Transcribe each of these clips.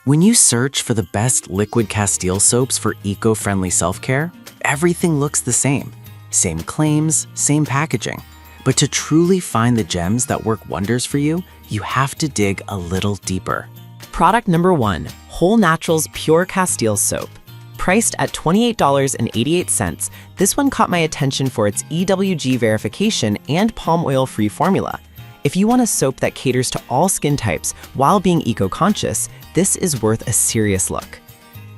When you search for the best liquid Castile soaps for eco-friendly self-care, everything looks the same. Same claims, same packaging. But to truly find the gems that work wonders for you, you have to dig a little deeper. Product number 1, Whole Naturals Pure Castile Soap. Priced at $28.88, this one caught my attention for its EWG verification and palm oil-free formula. If you want a soap that caters to all skin types while being eco-conscious, this is worth a serious look.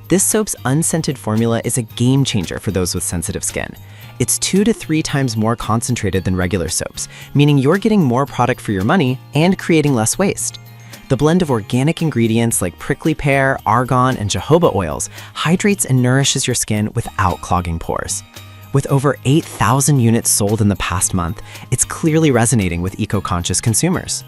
This soap's unscented formula is a game changer for those with sensitive skin. It's 2 to 3 times more concentrated than regular soaps, meaning you're getting more product for your money and creating less waste. The blend of organic ingredients like prickly pear, argan, and jojoba oils hydrates and nourishes your skin without clogging pores. With over 8,000 units sold in the past month, it's clearly resonating with eco-conscious consumers.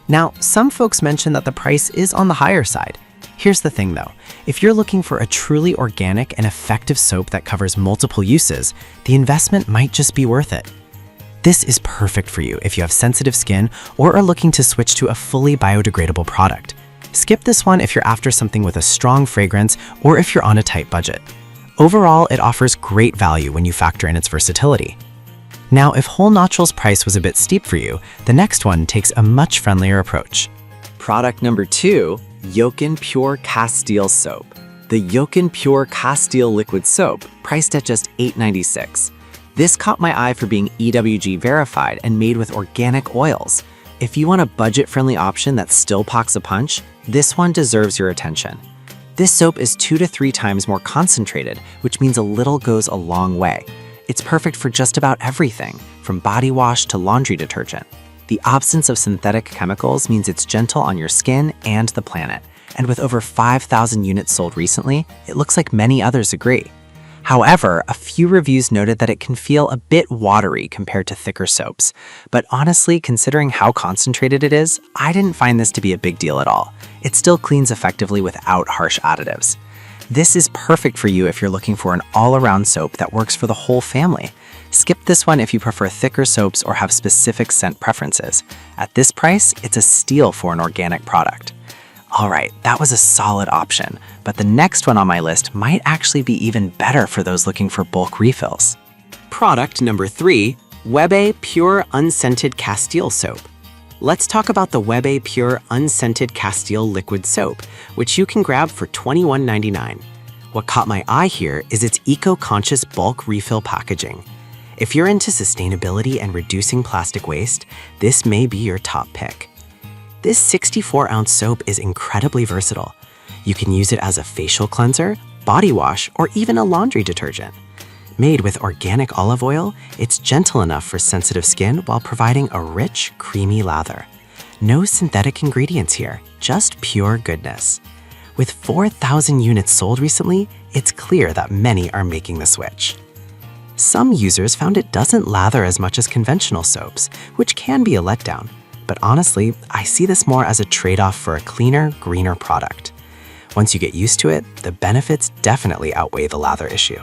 Now, some folks mention that the price is on the higher side. Here's the thing though, if you're looking for a truly organic and effective soap that covers multiple uses, the investment might just be worth it. This is perfect for you if you have sensitive skin or are looking to switch to a fully biodegradable product. Skip this one if you're after something with a strong fragrance or if you're on a tight budget. Overall, it offers great value when you factor in its versatility. Now, if Whole Naturals' price was a bit steep for you, the next one takes a much friendlier approach. Product number 2, Yokin Pure Castile Soap. The Yokin Pure Castile Liquid Soap, priced at just $8.96. This caught my eye for being EWG verified and made with organic oils. If you want a budget-friendly option that still packs a punch, this one deserves your attention. This soap is 2 to 3 times more concentrated, which means a little goes a long way. It's perfect for just about everything, from body wash to laundry detergent. The absence of synthetic chemicals means it's gentle on your skin and the planet. And with over 5,000 units sold recently, it looks like many others agree. However, a few reviews noted that it can feel a bit watery compared to thicker soaps. But honestly, considering how concentrated it is, I didn't find this to be a big deal at all. It still cleans effectively without harsh additives. This is perfect for you if you're looking for an all-around soap that works for the whole family. Skip this one if you prefer thicker soaps or have specific scent preferences. At this price, it's a steal for an organic product. Alright, that was a solid option, but the next one on my list might actually be even better for those looking for bulk refills. Product number 3, Webe Pure Unscented Castile Soap. Let's talk about the Webe Pure Unscented Castile Liquid Soap, which you can grab for $21.99. What caught my eye here is its eco-conscious bulk refill packaging. If you're into sustainability and reducing plastic waste, this may be your top pick. This 64-ounce soap is incredibly versatile. You can use it as a facial cleanser, body wash, or even a laundry detergent. Made with organic olive oil, it's gentle enough for sensitive skin while providing a rich, creamy lather. No synthetic ingredients here, just pure goodness. With 4,000 units sold recently, it's clear that many are making the switch. Some users found it doesn't lather as much as conventional soaps, which can be a letdown. But honestly, I see this more as a trade-off for a cleaner, greener product. Once you get used to it, the benefits definitely outweigh the lather issue.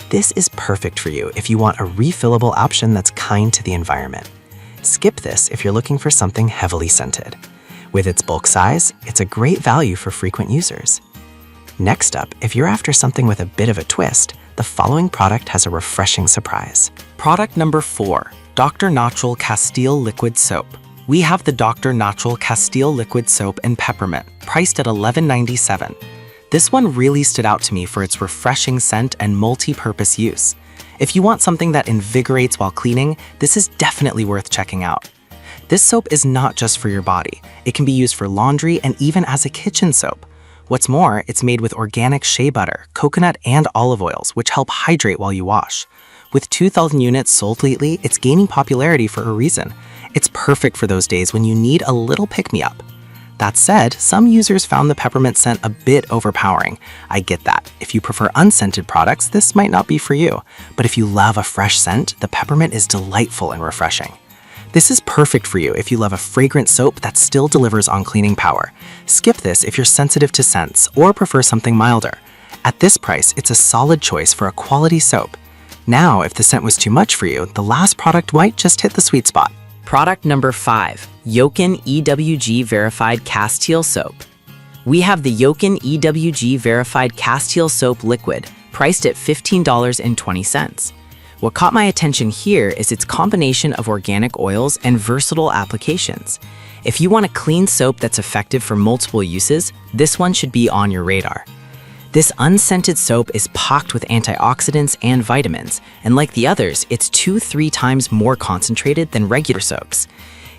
This is perfect for you if you want a refillable option that's kind to the environment. Skip this if you're looking for something heavily scented. With its bulk size, it's a great value for frequent users. Next up, if you're after something with a bit of a twist, the following product has a refreshing surprise. Product number 4, Dr. Natural Castile Liquid Soap. We have the Dr. Natural Castile Liquid Soap in Peppermint, priced at $11.97. This one really stood out to me for its refreshing scent and multi-purpose use. If you want something that invigorates while cleaning, this is definitely worth checking out. This soap is not just for your body. It can be used for laundry and even as a kitchen soap. What's more, it's made with organic shea butter, coconut, and olive oils, which help hydrate while you wash. With 2,000 units sold lately, it's gaining popularity for a reason. It's perfect for those days when you need a little pick-me-up. That said, some users found the peppermint scent a bit overpowering. I get that. If you prefer unscented products, this might not be for you. But if you love a fresh scent, the peppermint is delightful and refreshing. This is perfect for you if you love a fragrant soap that still delivers on cleaning power. Skip this if you're sensitive to scents or prefer something milder. At this price, it's a solid choice for a quality soap. Now, if the scent was too much for you, the last product might just hit the sweet spot. Product number 5, Yokin EWG Verified Castile Soap. We have the Yokin EWG Verified Castile Soap Liquid, priced at $15.20. What caught my attention here is its combination of organic oils and versatile applications. If you want a clean soap that's effective for multiple uses, this one should be on your radar. This unscented soap is packed with antioxidants and vitamins, and like the others, it's 2-3 times more concentrated than regular soaps.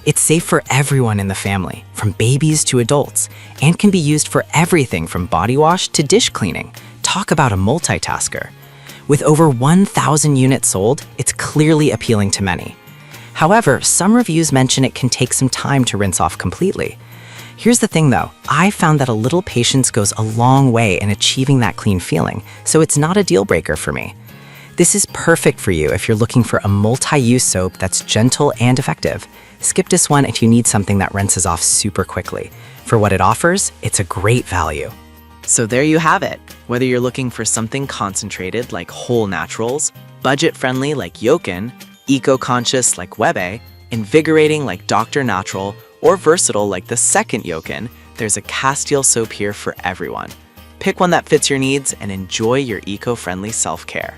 It's safe for everyone in the family, from babies to adults, and can be used for everything from body wash to dish cleaning. Talk about a multitasker. With over 1,000 units sold, it's clearly appealing to many. However, some reviews mention it can take some time to rinse off completely. Here's the thing though, I found that a little patience goes a long way in achieving that clean feeling, so it's not a deal breaker for me. This is perfect for you if you're looking for a multi-use soap that's gentle and effective. Skip this one if you need something that rinses off super quickly. For what it offers, it's a great value. So there you have it. Whether you're looking for something concentrated like whole naturals, budget-friendly like Yokin, eco-conscious like Webe, invigorating like Dr. Natural, or versatile like the second Yokin, there's a Castile soap here for everyone. Pick one that fits your needs and enjoy your eco-friendly self-care.